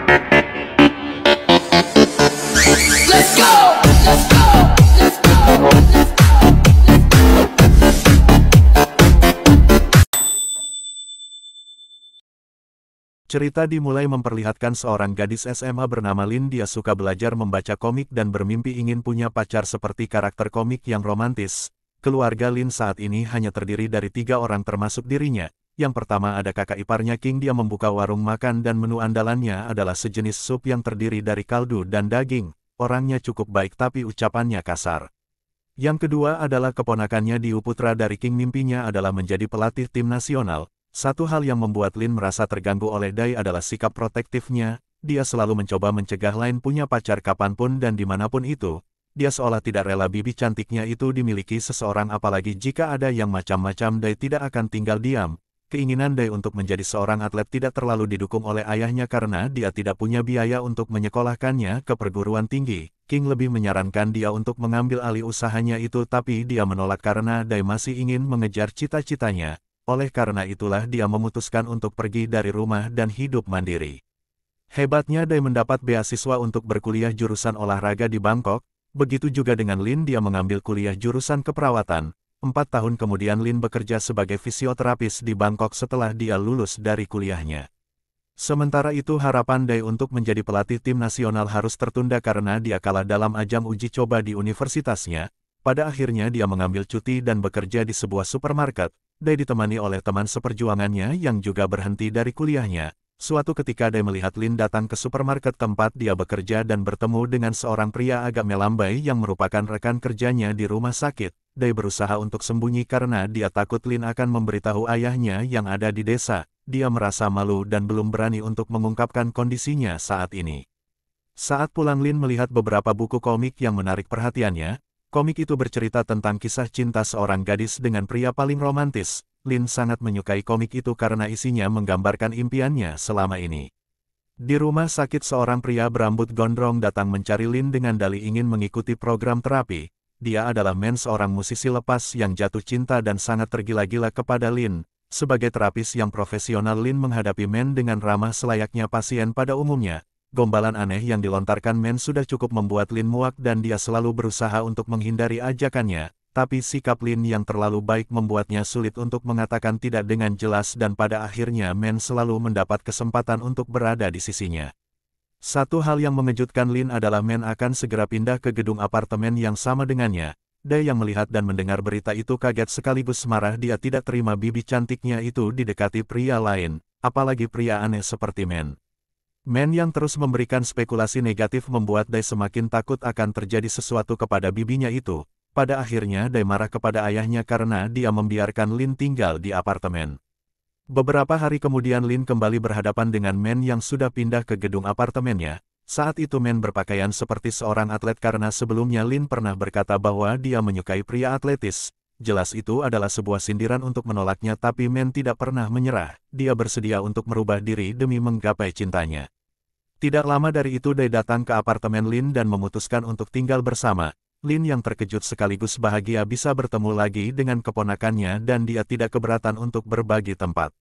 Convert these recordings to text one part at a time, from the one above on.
Let's go! Let's go! Let's go! Cerita dimulai memperlihatkan seorang gadis SMA bernama Lin. Dia suka belajar membaca komik dan bermimpi ingin punya pacar seperti karakter komik yang romantis. Keluarga Lin saat ini hanya terdiri dari 3 orang termasuk dirinya. Yang pertama ada kakak iparnya King. Dia membuka warung makan dan menu andalannya adalah sejenis sup yang terdiri dari kaldu dan daging. Orangnya cukup baik tapi ucapannya kasar. Yang kedua adalah keponakannya Diu, putra dari King. Mimpinya adalah menjadi pelatih tim nasional. Satu hal yang membuat Lin merasa terganggu oleh Dai adalah sikap protektifnya. Dia selalu mencoba mencegah Lin punya pacar kapanpun dan dimanapun itu. Dia seolah tidak rela bibi cantiknya itu dimiliki seseorang, apalagi jika ada yang macam-macam. Dai tidak akan tinggal diam. Keinginan Dai untuk menjadi seorang atlet tidak terlalu didukung oleh ayahnya karena dia tidak punya biaya untuk menyekolahkannya ke perguruan tinggi. King lebih menyarankan dia untuk mengambil alih usahanya itu, tapi dia menolak karena Dai masih ingin mengejar cita-citanya. Oleh karena itulah dia memutuskan untuk pergi dari rumah dan hidup mandiri. Hebatnya Dai mendapat beasiswa untuk berkuliah jurusan olahraga di Bangkok. Begitu juga dengan Lin, dia mengambil kuliah jurusan keperawatan. 4 tahun kemudian Lin bekerja sebagai fisioterapis di Bangkok setelah dia lulus dari kuliahnya. Sementara itu harapan Dai untuk menjadi pelatih tim nasional harus tertunda karena dia kalah dalam ajang uji coba di universitasnya. Pada akhirnya dia mengambil cuti dan bekerja di sebuah supermarket. Dai ditemani oleh teman seperjuangannya yang juga berhenti dari kuliahnya. Suatu ketika Dai melihat Lin datang ke supermarket tempat dia bekerja dan bertemu dengan seorang pria agak melambai yang merupakan rekan kerjanya di rumah sakit. Dai berusaha untuk sembunyi karena dia takut Lin akan memberitahu ayahnya yang ada di desa. Dia merasa malu dan belum berani untuk mengungkapkan kondisinya saat ini. Saat pulang Lin melihat beberapa buku komik yang menarik perhatiannya. Komik itu bercerita tentang kisah cinta seorang gadis dengan pria paling romantis. Lin sangat menyukai komik itu karena isinya menggambarkan impiannya selama ini. Di rumah sakit seorang pria berambut gondrong datang mencari Lin dengan dalih ingin mengikuti program terapi. Dia adalah Men, seorang musisi lepas yang jatuh cinta dan sangat tergila-gila kepada Lin. Sebagai terapis yang profesional, Lin menghadapi Men dengan ramah selayaknya pasien pada umumnya. Gombalan aneh yang dilontarkan Men sudah cukup membuat Lin muak dan dia selalu berusaha untuk menghindari ajakannya. Tapi sikap Lin yang terlalu baik membuatnya sulit untuk mengatakan tidak dengan jelas dan pada akhirnya Men selalu mendapat kesempatan untuk berada di sisinya. Satu hal yang mengejutkan Lin adalah Men akan segera pindah ke gedung apartemen yang sama dengannya. Dai yang melihat dan mendengar berita itu kaget sekaligus marah. Dia tidak terima bibi cantiknya itu didekati pria lain, apalagi pria aneh seperti Men. Men yang terus memberikan spekulasi negatif membuat Dai semakin takut akan terjadi sesuatu kepada bibinya itu. Pada akhirnya Dai marah kepada ayahnya karena dia membiarkan Lin tinggal di apartemen. Beberapa hari kemudian Lin kembali berhadapan dengan Men yang sudah pindah ke gedung apartemennya. Saat itu Men berpakaian seperti seorang atlet karena sebelumnya Lin pernah berkata bahwa dia menyukai pria atletis. Jelas itu adalah sebuah sindiran untuk menolaknya, tapi Men tidak pernah menyerah. Dia bersedia untuk merubah diri demi menggapai cintanya. Tidak lama dari itu Dai datang ke apartemen Lin dan memutuskan untuk tinggal bersama. Lin yang terkejut sekaligus bahagia bisa bertemu lagi dengan keponakannya dan dia tidak keberatan untuk berbagi tempat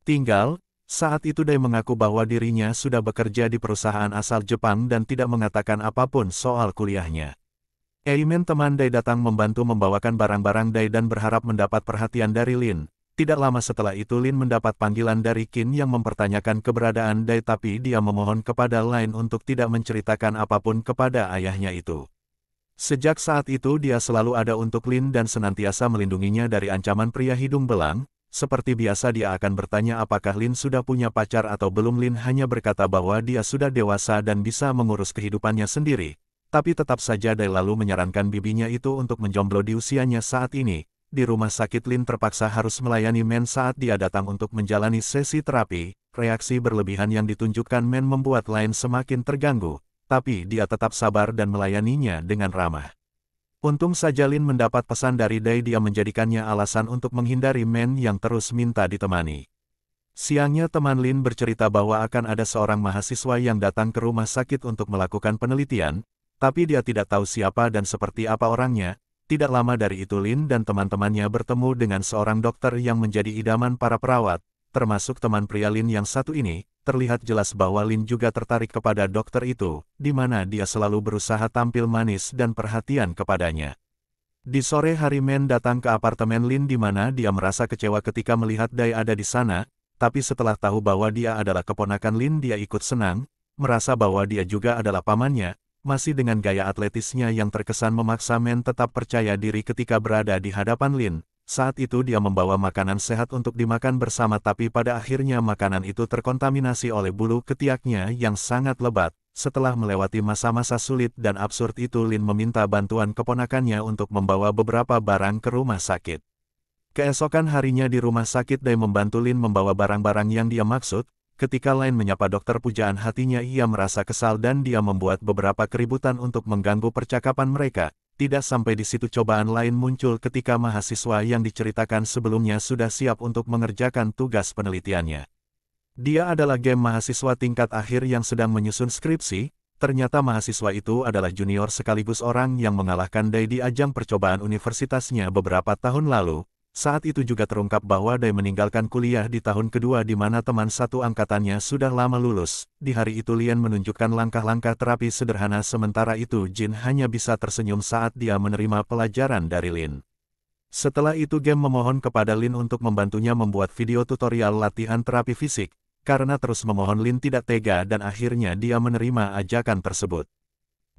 tinggal. Saat itu Dai mengaku bahwa dirinya sudah bekerja di perusahaan asal Jepang dan tidak mengatakan apapun soal kuliahnya. Eimen, teman Dai, datang membantu membawakan barang-barang Dai dan berharap mendapat perhatian dari Lin. Tidak lama setelah itu Lin mendapat panggilan dari Qin yang mempertanyakan keberadaan Dai, tapi dia memohon kepada Lin untuk tidak menceritakan apapun kepada ayahnya itu. Sejak saat itu dia selalu ada untuk Lin dan senantiasa melindunginya dari ancaman pria hidung belang. Seperti biasa dia akan bertanya apakah Lin sudah punya pacar atau belum. Lin hanya berkata bahwa dia sudah dewasa dan bisa mengurus kehidupannya sendiri. Tapi tetap saja Dai lalu menyarankan bibinya itu untuk menjomblo di usianya saat ini. Di rumah sakit Lin terpaksa harus melayani Men saat dia datang untuk menjalani sesi terapi. Reaksi berlebihan yang ditunjukkan Men membuat Lin semakin terganggu. Tapi dia tetap sabar dan melayaninya dengan ramah. Untung saja Lin mendapat pesan dari Dai, dia menjadikannya alasan untuk menghindari Men yang terus minta ditemani. Siangnya teman Lin bercerita bahwa akan ada seorang mahasiswa yang datang ke rumah sakit untuk melakukan penelitian, tapi dia tidak tahu siapa dan seperti apa orangnya. Tidak lama dari itu Lin dan teman-temannya bertemu dengan seorang dokter yang menjadi idaman para perawat. termasuk teman pria Lin yang satu ini, terlihat jelas bahwa Lin juga tertarik kepada dokter itu, di mana dia selalu berusaha tampil manis dan perhatian kepadanya. Di sore hari Men datang ke apartemen Lin di mana dia merasa kecewa ketika melihat Dai ada di sana, tapi setelah tahu bahwa dia adalah keponakan Lin dia ikut senang, merasa bahwa dia juga adalah pamannya, masih dengan gaya atletisnya yang terkesan memaksa Men tetap percaya diri ketika berada di hadapan Lin. Saat itu dia membawa makanan sehat untuk dimakan bersama tapi pada akhirnya makanan itu terkontaminasi oleh bulu ketiaknya yang sangat lebat. Setelah melewati masa-masa sulit dan absurd itu Lin meminta bantuan keponakannya untuk membawa beberapa barang ke rumah sakit. Keesokan harinya di rumah sakit Dai membantu Lin membawa barang-barang yang dia maksud. Ketika Lin menyapa dokter pujaan hatinya ia merasa kesal dan dia membuat beberapa keributan untuk mengganggu percakapan mereka. Tidak sampai di situ cobaan lain muncul ketika mahasiswa yang diceritakan sebelumnya sudah siap untuk mengerjakan tugas penelitiannya. Dia adalah game mahasiswa tingkat akhir yang sedang menyusun skripsi, ternyata mahasiswa itu adalah junior sekaligus orang yang mengalahkan Dai di ajang percobaan universitasnya beberapa tahun lalu. Saat itu juga terungkap bahwa Dai meninggalkan kuliah di tahun kedua di mana teman satu angkatannya sudah lama lulus. Di hari itu Lian menunjukkan langkah-langkah terapi sederhana sementara itu Jin hanya bisa tersenyum saat dia menerima pelajaran dari Lin. Setelah itu Game memohon kepada Lin untuk membantunya membuat video tutorial latihan terapi fisik, karena terus memohon Lin tidak tega dan akhirnya dia menerima ajakan tersebut.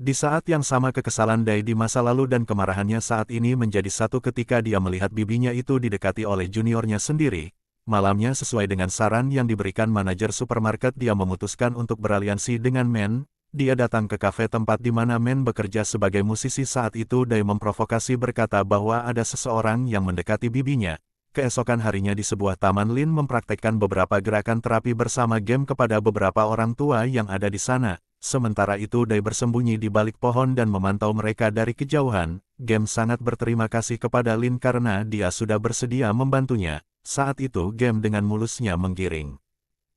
Di saat yang sama kekesalan Dai di masa lalu dan kemarahannya saat ini menjadi satu ketika dia melihat bibinya itu didekati oleh juniornya sendiri. Malamnya sesuai dengan saran yang diberikan manajer supermarket dia memutuskan untuk beraliansi dengan Men. Dia datang ke kafe tempat di mana Men bekerja sebagai musisi saat itu Dai memprovokasi berkata bahwa ada seseorang yang mendekati bibinya. Keesokan harinya di sebuah taman Lin mempraktekkan beberapa gerakan terapi bersama Game kepada beberapa orang tua yang ada di sana. Sementara itu Dai bersembunyi di balik pohon dan memantau mereka dari kejauhan. Game sangat berterima kasih kepada Lin karena dia sudah bersedia membantunya. Saat itu Game dengan mulusnya menggiring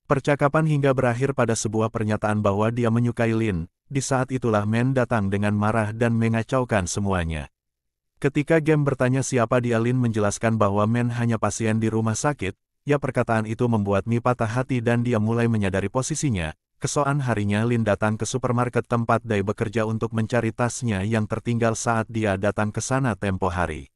percakapan hingga berakhir pada sebuah pernyataan bahwa dia menyukai Lin. Di saat itulah Men datang dengan marah dan mengacaukan semuanya. Ketika Game bertanya siapa dia Lin menjelaskan bahwa Men hanya pasien di rumah sakit. Ya perkataan itu membuat Mi patah hati dan dia mulai menyadari posisinya. Keesokan harinya Lin datang ke supermarket tempat Dai bekerja untuk mencari tasnya yang tertinggal saat dia datang ke sana tempo hari.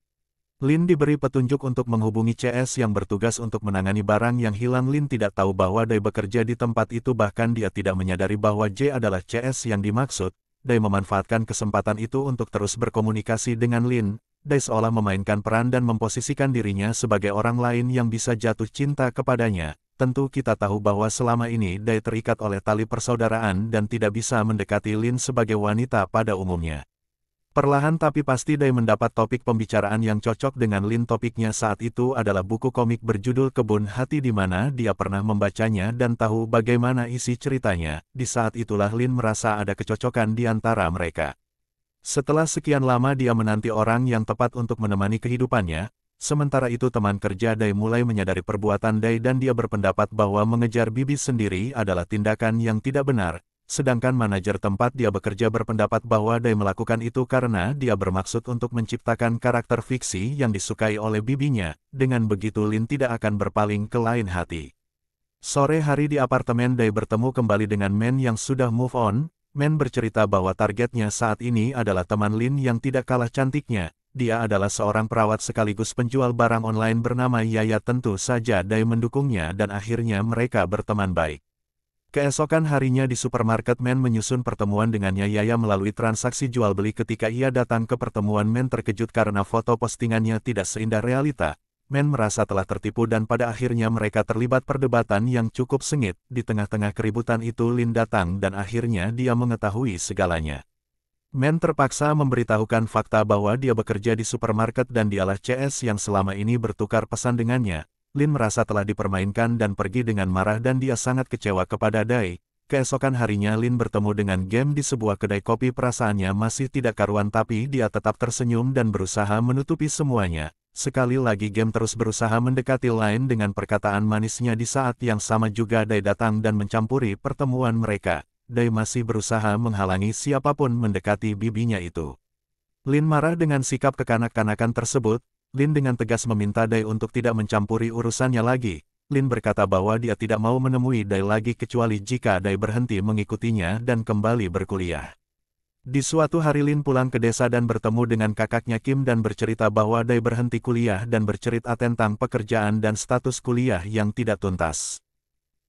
Lin diberi petunjuk untuk menghubungi CS yang bertugas untuk menangani barang yang hilang. Lin tidak tahu bahwa Dai bekerja di tempat itu bahkan dia tidak menyadari bahwa J adalah CS yang dimaksud. Dai memanfaatkan kesempatan itu untuk terus berkomunikasi dengan Lin. Dai seolah memainkan peran dan memposisikan dirinya sebagai orang lain yang bisa jatuh cinta kepadanya. Tentu kita tahu bahwa selama ini Dai terikat oleh tali persaudaraan dan tidak bisa mendekati Lin sebagai wanita pada umumnya. Perlahan tapi pasti Dai mendapat topik pembicaraan yang cocok dengan Lin. Topiknya saat itu adalah buku komik berjudul Kebun Hati di mana dia pernah membacanya dan tahu bagaimana isi ceritanya. Di saat itulah Lin merasa ada kecocokan di antara mereka. Setelah sekian lama dia menanti orang yang tepat untuk menemani kehidupannya. Sementara itu teman kerja Dai mulai menyadari perbuatan Dai dan dia berpendapat bahwa mengejar bibi sendiri adalah tindakan yang tidak benar. Sedangkan manajer tempat dia bekerja berpendapat bahwa Dai melakukan itu karena dia bermaksud untuk menciptakan karakter fiksi yang disukai oleh bibinya. Dengan begitu Lin tidak akan berpaling ke lain hati. Sore hari di apartemen Dai bertemu kembali dengan Men yang sudah move on. Men bercerita bahwa targetnya saat ini adalah teman Lin yang tidak kalah cantiknya. Dia adalah seorang perawat sekaligus penjual barang online bernama Yaya. Tentu saja Dai mendukungnya dan akhirnya mereka berteman baik. Keesokan harinya di supermarket Men menyusun pertemuan dengannya Yaya melalui transaksi jual beli. Ketika ia datang ke pertemuan Men terkejut karena foto postingannya tidak seindah realita. Men merasa telah tertipu dan pada akhirnya mereka terlibat perdebatan yang cukup sengit. Di tengah-tengah keributan itu Lin datang dan akhirnya dia mengetahui segalanya. Men terpaksa memberitahukan fakta bahwa dia bekerja di supermarket dan dialah CS yang selama ini bertukar pesan dengannya. Lin merasa telah dipermainkan dan pergi dengan marah dan dia sangat kecewa kepada Dai. Keesokan harinya Lin bertemu dengan Game di sebuah kedai kopi. Perasaannya masih tidak karuan tapi dia tetap tersenyum dan berusaha menutupi semuanya. Sekali lagi Game terus berusaha mendekati Lin dengan perkataan manisnya. Di saat yang sama juga Dai datang dan mencampuri pertemuan mereka. Dai masih berusaha menghalangi siapapun mendekati bibinya itu. Lin marah dengan sikap kekanak-kanakan tersebut. Lin dengan tegas meminta Dai untuk tidak mencampuri urusannya lagi. Lin berkata bahwa dia tidak mau menemui Dai lagi kecuali jika Dai berhenti mengikutinya dan kembali berkuliah. Di suatu hari Lin pulang ke desa dan bertemu dengan kakaknya Kim dan bercerita bahwa Dai berhenti kuliah dan bercerita tentang pekerjaan dan status kuliah yang tidak tuntas.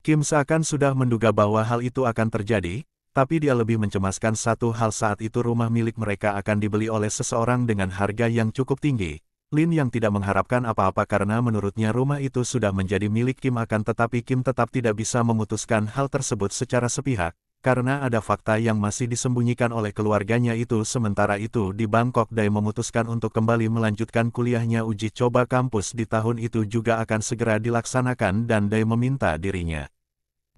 Kim seakan sudah menduga bahwa hal itu akan terjadi, tapi dia lebih mencemaskan satu hal saat itu rumah milik mereka akan dibeli oleh seseorang dengan harga yang cukup tinggi. Lin yang tidak mengharapkan apa-apa karena menurutnya rumah itu sudah menjadi milik Kim akan tetapi Kim tetap tidak bisa memutuskan hal tersebut secara sepihak, karena ada fakta yang masih disembunyikan oleh keluarganya itu. Sementara itu di Bangkok Dai memutuskan untuk kembali melanjutkan kuliahnya. Uji coba kampus di tahun itu juga akan segera dilaksanakan dan Dai meminta dirinya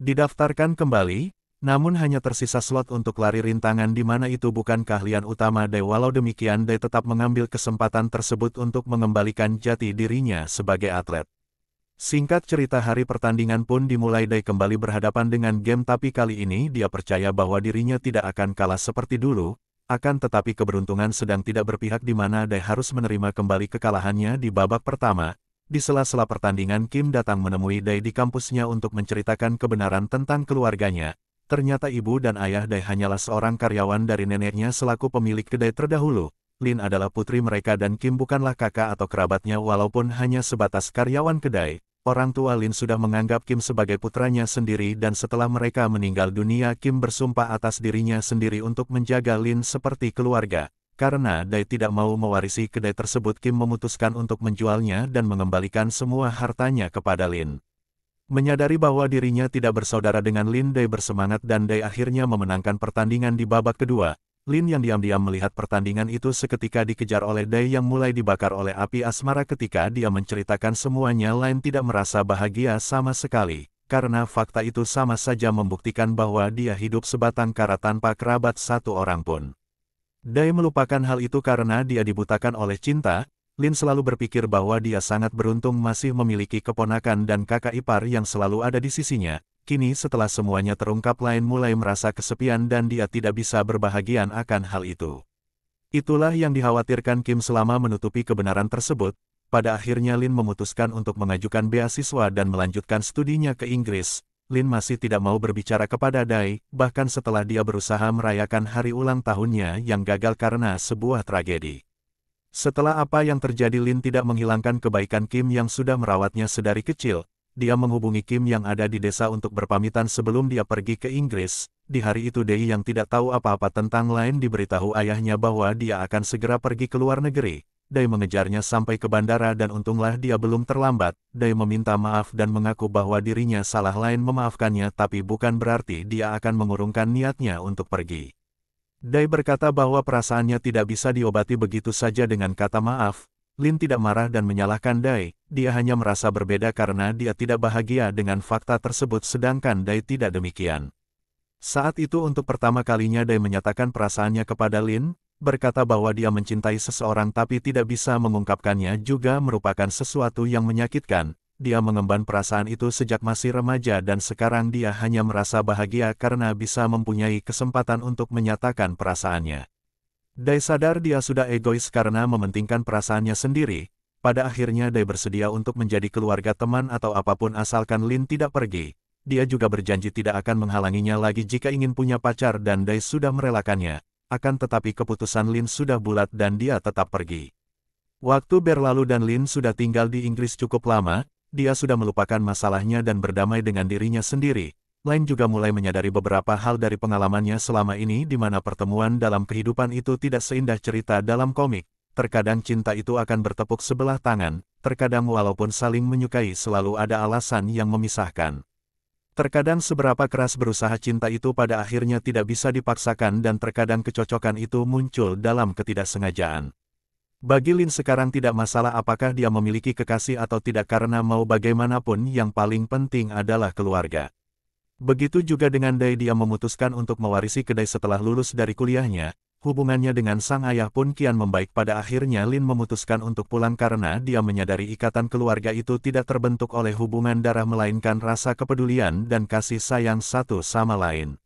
didaftarkan kembali. Namun hanya tersisa slot untuk lari rintangan di mana itu bukan keahlian utama Dai. Walau demikian Dai tetap mengambil kesempatan tersebut untuk mengembalikan jati dirinya sebagai atlet. Singkat cerita hari pertandingan pun dimulai. Dai kembali berhadapan dengan game tapi kali ini dia percaya bahwa dirinya tidak akan kalah seperti dulu, akan tetapi keberuntungan sedang tidak berpihak di mana Dai harus menerima kembali kekalahannya di babak pertama. Di sela-sela pertandingan Kim datang menemui Dai di kampusnya untuk menceritakan kebenaran tentang keluarganya. Ternyata ibu dan ayah Dai hanyalah seorang karyawan dari neneknya selaku pemilik kedai terdahulu. Lin adalah putri mereka dan Kim bukanlah kakak atau kerabatnya walaupun hanya sebatas karyawan kedai. Orang tua Lin sudah menganggap Kim sebagai putranya sendiri dan setelah mereka meninggal dunia Kim bersumpah atas dirinya sendiri untuk menjaga Lin seperti keluarga. Karena Dai tidak mau mewarisi kedai tersebut Kim memutuskan untuk menjualnya dan mengembalikan semua hartanya kepada Lin. Menyadari bahwa dirinya tidak bersaudara dengan Lin, Dai bersemangat dan Dai akhirnya memenangkan pertandingan di babak kedua. Lin yang diam-diam melihat pertandingan itu seketika dikejar oleh Dai yang mulai dibakar oleh api asmara. Ketika dia menceritakan semuanya, Lin tidak merasa bahagia sama sekali, karena fakta itu sama saja membuktikan bahwa dia hidup sebatang kara tanpa kerabat satu orang pun. Dai melupakan hal itu karena dia dibutakan oleh cinta. Lin selalu berpikir bahwa dia sangat beruntung masih memiliki keponakan dan kakak ipar yang selalu ada di sisinya. Kini setelah semuanya terungkap Lin mulai merasa kesepian dan dia tidak bisa berbahagia akan hal itu. Itulah yang dikhawatirkan Kim selama menutupi kebenaran tersebut. Pada akhirnya Lin memutuskan untuk mengajukan beasiswa dan melanjutkan studinya ke Inggris. Lin masih tidak mau berbicara kepada Dai, bahkan setelah dia berusaha merayakan hari ulang tahunnya yang gagal karena sebuah tragedi. Setelah apa yang terjadi Lin tidak menghilangkan kebaikan Kim yang sudah merawatnya sedari kecil. Dia menghubungi Kim yang ada di desa untuk berpamitan sebelum dia pergi ke Inggris. Di hari itu Dai yang tidak tahu apa-apa tentang Lin diberitahu ayahnya bahwa dia akan segera pergi ke luar negeri. Dai mengejarnya sampai ke bandara dan untunglah dia belum terlambat. Dai meminta maaf dan mengaku bahwa dirinya salah. Lin memaafkannya tapi bukan berarti dia akan mengurungkan niatnya untuk pergi. Dai berkata bahwa perasaannya tidak bisa diobati begitu saja dengan kata maaf. Lin tidak marah dan menyalahkan Dai, dia hanya merasa berbeda karena dia tidak bahagia dengan fakta tersebut sedangkan Dai tidak demikian. Saat itu untuk pertama kalinya Dai menyatakan perasaannya kepada Lin, berkata bahwa dia mencintai seseorang tapi tidak bisa mengungkapkannya juga merupakan sesuatu yang menyakitkan. Dia mengemban perasaan itu sejak masih remaja dan sekarang dia hanya merasa bahagia karena bisa mempunyai kesempatan untuk menyatakan perasaannya. Dai sadar dia sudah egois karena mementingkan perasaannya sendiri. Pada akhirnya Dai bersedia untuk menjadi keluarga teman atau apapun asalkan Lin tidak pergi. Dia juga berjanji tidak akan menghalanginya lagi jika ingin punya pacar dan Dai sudah merelakannya. Akan tetapi keputusan Lin sudah bulat dan dia tetap pergi. Waktu berlalu dan Lin sudah tinggal di Inggris cukup lama. Dia sudah melupakan masalahnya dan berdamai dengan dirinya sendiri. Lin juga mulai menyadari beberapa hal dari pengalamannya selama ini di mana pertemuan dalam kehidupan itu tidak seindah cerita dalam komik. Terkadang cinta itu akan bertepuk sebelah tangan, terkadang walaupun saling menyukai selalu ada alasan yang memisahkan. Terkadang seberapa keras berusaha cinta itu pada akhirnya tidak bisa dipaksakan dan terkadang kecocokan itu muncul dalam ketidaksengajaan. Bagi Lin sekarang tidak masalah apakah dia memiliki kekasih atau tidak karena mau bagaimanapun yang paling penting adalah keluarga. Begitu juga dengan Dai, dia memutuskan untuk mewarisi kedai setelah lulus dari kuliahnya. Hubungannya dengan sang ayah pun kian membaik. Pada akhirnya Lin memutuskan untuk pulang karena dia menyadari ikatan keluarga itu tidak terbentuk oleh hubungan darah melainkan rasa kepedulian dan kasih sayang satu sama lain.